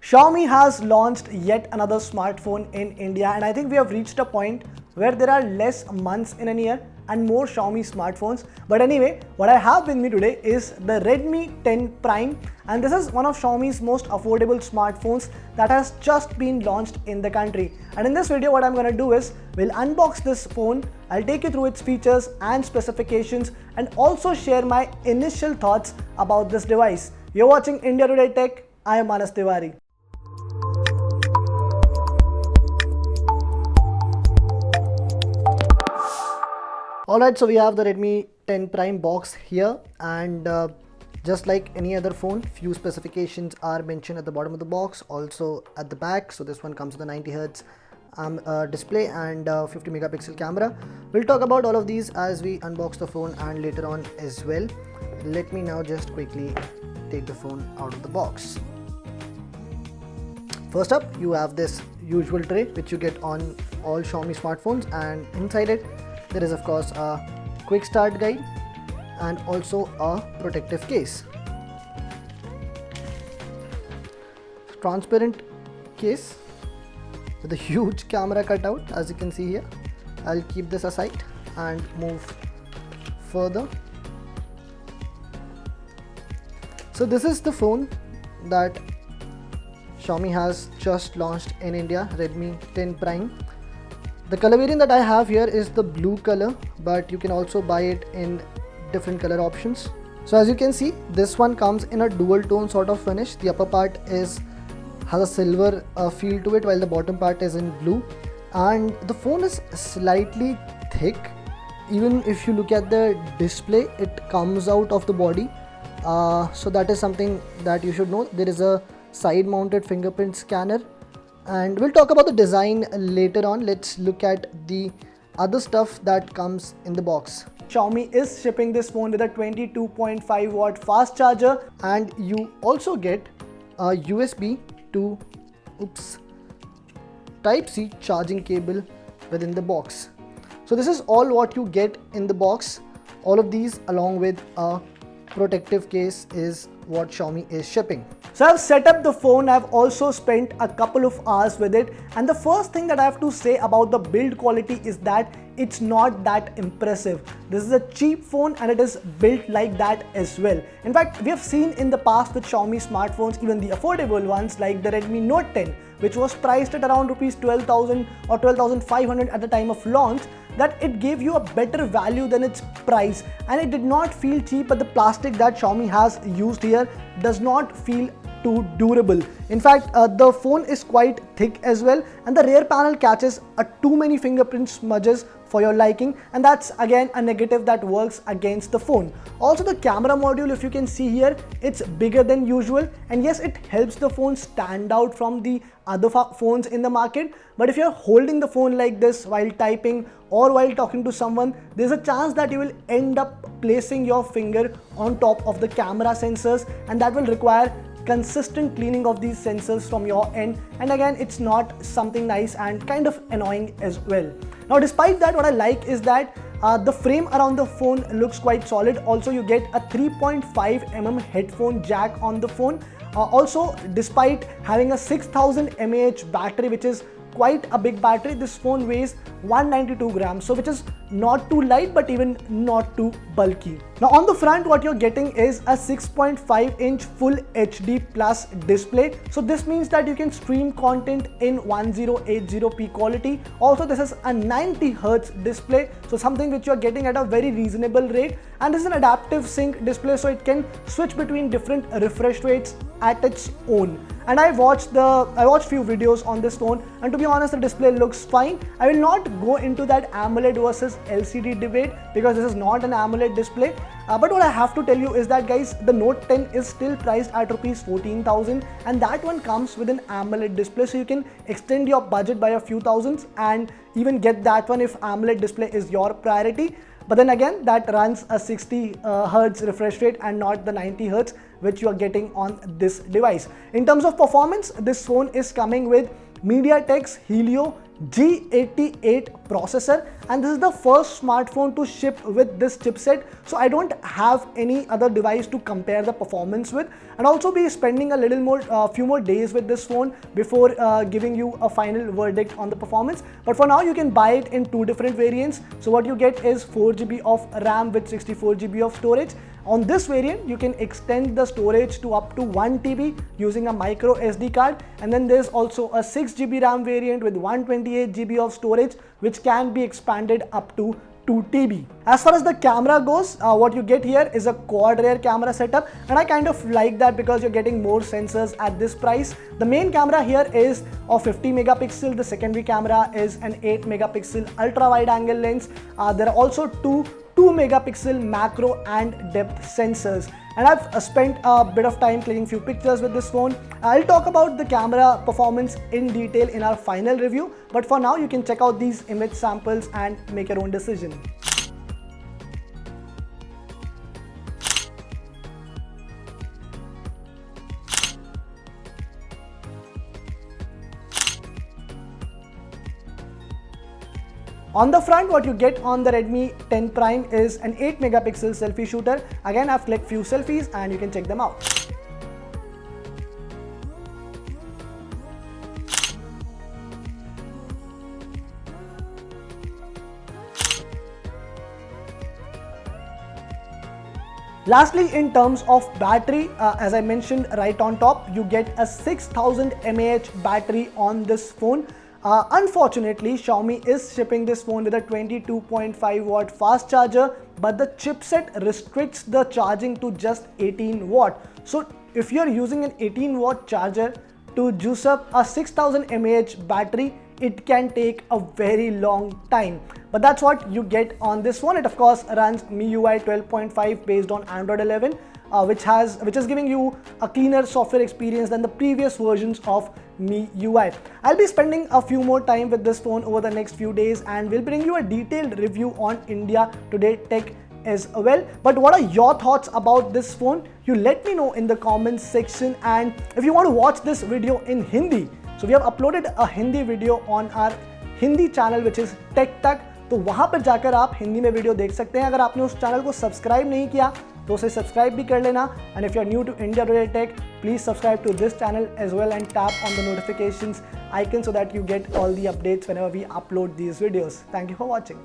Xiaomi has launched yet another smartphone in India, and I think we have reached a point where there are less months in a year and more Xiaomi smartphones. But anyway, what I have with me today is the Redmi 10 Prime, and this is one of Xiaomi's most affordable smartphones that has just been launched in the country. And in this video, what I'm going to do is we'll unbox this phone, I'll take you through its features and specifications and also share my initial thoughts about this device. You're watching India Today Tech. I am Manas Tiwari. Alright, so we have the Redmi 10 Prime box here, and just like any other phone, few specifications are mentioned at the bottom of the box, also at the back. So this one comes with a 90Hz display and 50 megapixel camera. We'll talk about all of these as we unbox the phone and later on as well. Let me now just quickly take the phone out of the box. First up, you have this usual tray which you get on all Xiaomi smartphones, and inside it there is of course a quick start guide and also a protective case. Transparent case with a huge camera cutout, as you can see here. I'll keep this aside and move further. So this is the phone that Xiaomi has just launched in India, Redmi 10 Prime. The color variant that I have here is the blue color, but you can also buy it in different color options. So as you can see, this one comes in a dual tone sort of finish. The upper part has a silver feel to it, while the bottom part is in blue, and the phone is slightly thick. Even if you look at the display, it comes out of the body, so that is something that you should know. There is a side mounted fingerprint scanner, and we'll talk about the design later on. Let's look at the other stuff that comes in the box. Xiaomi is shipping this phone with a 22.5 watt fast charger, and you also get a USB to Type-C charging cable within the box. So this is all what you get in the box. All of these along with a protective case is what Xiaomi is shipping. So I've set up the phone. I've also spent a couple of hours with it, and the first thing that I have to say about the build quality is that it's not that impressive. This is a cheap phone and it is built like that as well. In fact, we have seen in the past with Xiaomi smartphones, even the affordable ones like the Redmi Note 10, which was priced at around rupees 12,000 or 12,500 at the time of launch, that it gave you a better value than its price, and it did not feel cheap. But the plastic that Xiaomi has used here does not feel too durable. In fact, the phone is quite thick as well, and the rear panel catches too many fingerprint smudges for your liking, and that's again a negative that works against the phone. Also, the camera module, if you can see here, it's bigger than usual, and yes, it helps the phone stand out from the other phones in the market. But if you're holding the phone like this while typing or while talking to someone, there's a chance that you will end up placing your finger on top of the camera sensors, and that will require consistent cleaning of these sensors from your end, and again, it's not something nice and kind of annoying as well. Now, despite that, what I like is that the frame around the phone looks quite solid. Also, you get a 3.5mm headphone jack on the phone. Also, despite having a 6000 mAh battery, which is quite a big battery, this phone weighs 192 grams, so which is not too light but even not too bulky. Now on the front, what you're getting is a 6.5-inch full HD plus display. So this means that you can stream content in 1080p quality. Also, this is a 90Hz display, so something which you're getting at a very reasonable rate, and this is an adaptive sync display, so it can switch between different refresh rates at its own. And I watched few videos on this phone, and to be honest, the display looks fine. I will not go into that AMOLED versus LCD debate because this is not an AMOLED display. But what I have to tell you is that, guys, the Note 10 is still priced at rupees 14,000, and that one comes with an AMOLED display, so you can extend your budget by a few thousands and even get that one if AMOLED display is your priority. But then again, that runs a 60 Hz refresh rate and not the 90 Hz which you are getting on this device. In terms of performance, this phone is coming with MediaTek's Helio G88 processor, and this is the first smartphone to ship with this chipset, so I don't have any other device to compare the performance with, and also be spending a little more few more days with this phone before giving you a final verdict on the performance. But for now, you can buy it in two different variants. So what you get is 4GB of RAM with 64GB of storage. On this variant, you can extend the storage to up to 1TB using a micro SD card, and then there's also a 6GB RAM variant with 128GB of storage, which can be expanded up to 2TB. As far as the camera goes, what you get here is a quad rear camera setup, and I kind of like that because you're getting more sensors at this price. The main camera here is of 50 megapixel. The secondary camera is an 8 megapixel ultra wide angle lens. There are also two 2 megapixel macro and depth sensors, and I've spent a bit of time clicking few pictures with this phone. I'll talk about the camera performance in detail in our final review, but for now you can check out these image samples and make your own decision. On the front, what you get on the Redmi 10 Prime is an 8 megapixel selfie shooter. Again, I've clicked few selfies and you can check them out. Lastly, in terms of battery, as I mentioned right on top, you get a 6000 mAh battery on this phone. Unfortunately, Xiaomi is shipping this phone with a 22.5 watt fast charger, but the chipset restricts the charging to just 18 watt. So if you're using an 18 watt charger to juice up a 6000 mAh battery, it can take a very long time. But that's what you get on this phone. It of course runs MIUI 12.5 based on Android 11, which is giving you a cleaner software experience than the previous versions of MIUI. I'll be spending a few more time with this phone over the next few days, and we'll bring you a detailed review on India Today Tech as well. But what are your thoughts about this phone? You let me know in the comments section, and if you want to watch this video in Hindi, so we have uploaded a Hindi video on our Hindi channel which is Tech Tuck, तो वहाँ पर जाकर आप हिंदी में video देख सकते हैं. अगर आपने उस चैनल को सब्सक्राइब नहीं किया तो उसे सब्सक्राइब भी कर लेना. And if you are new to India Today Tech, please subscribe to this channel as well and tap on the notifications icon so that you get all the updates whenever we upload these videos. Thank you for watching.